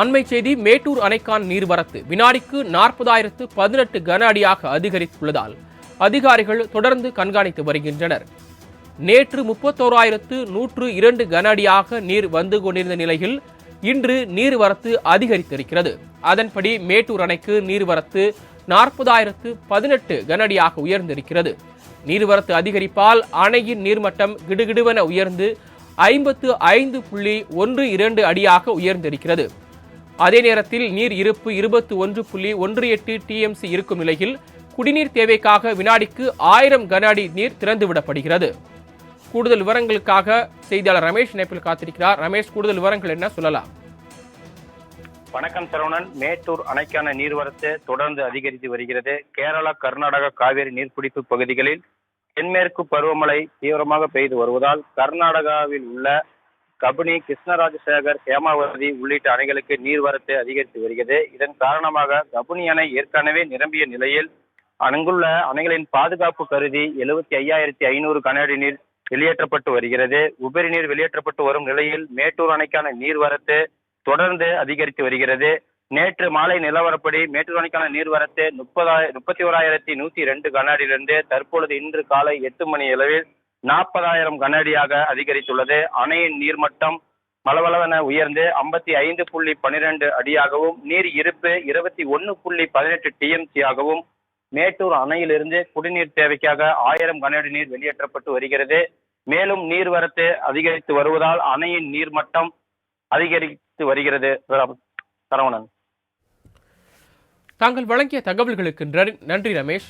அண்மை செய்தி மேட்டூர் அணைக்கான நீர்வரத்து வினாடிக்கு 40,018 கன அடியாக அதிகரித்துள்ளதால் அதிகாரிகள் தொடர்ந்து கண்காணித்து வருகின்றனர். நேற்று 31,102 கன அடியாக நீர் வந்து கொண்டிருந்த நிலையில் இன்று நீர்வரத்து அதிகரித்திருக்கிறது. அதன்படி மேட்டூர் அணைக்கு நீர்வரத்து 40,018 கன அடியாக உயர்ந்திருக்கிறது. நீர்வரத்து அதிகரிப்பால் அணையின் நீர்மட்டம் கிடுகிடுவென உயர்ந்து 55.12 அடியாக உயர்ந்திருக்கிறது. அதே நேரத்தில் நீர் இருப்பு 21.18 டிஎம்சி இருக்கும் நிலையில் குடிநீர் தேவைக்காக வினாடிக்கு 1000 கன அடி நீர் திறந்துவிடப்படுகிறது. கூடுதல் விவரங்களுக்காக செய்தியாளர் ரமேஷ் இணைப்பில் காத்திருக்கிறார். ரமேஷ், கூடுதல் விவரங்கள் என்ன சொல்லலாம்? வணக்கம் சரவணன். மேட்டூர் அணைக்கான நீர்வரத்து தொடர்ந்து அதிகரித்து வருகிறது. கேரளா, கர்நாடகா காவிரி நீர்பிடிப்பு பகுதிகளில் தென்மேற்கு பருவமழை தீவிரமாக பெய்து வருவதால் கர்நாடகாவில் உள்ள கபினி, கிருஷ்ணராஜசேகர், ஹேமாவதி உள்ளிட்ட அணைகளுக்கு நீர்வரத்து அதிகரித்து வருகிறது. இதன் காரணமாக கபினி அணை ஏற்கனவே நிரம்பிய நிலையில் அங்குள்ள அணைகளின் பாதுகாப்பு கருதி 75,500 கன அடி நீர் வெளியேற்றப்பட்டு வருகிறது. உபரி நீர் வெளியேற்றப்பட்டு வரும் நிலையில் மேட்டூர் அணைக்கான நீர்வரத்து தொடர்ந்து அதிகரித்து வருகிறது. நேற்று மாலை நிலவரப்படி மேட்டூர் அணைக்கான நீர்வரத்து 31,102 கன அடியிலிருந்து தற்பொழுது இன்று காலை 8 மணி அளவில் 40,000 கன அடியாக அதிகரித்துள்ளது. அணையின் நீர்மட்டம் மளவளவென உயர்ந்து 55.12 அடியாகவும் நீர் இருப்பு 21.18 டிஎம்சி ஆகவும் மேட்டூர் அணையிலிருந்து குடிநீர் தேவைக்காக 1000 கன அடி நீர் வெளியேற்றப்பட்டு வருகிறது. மேலும் நீர்வரத்து அதிகரித்து வருவதால் அணையின் நீர்மட்டம் அதிகரித்து வருகிறது. சரவணன், தாங்கள் வழங்கிய தகவல்களுக்கு நன்றி ரமேஷ்.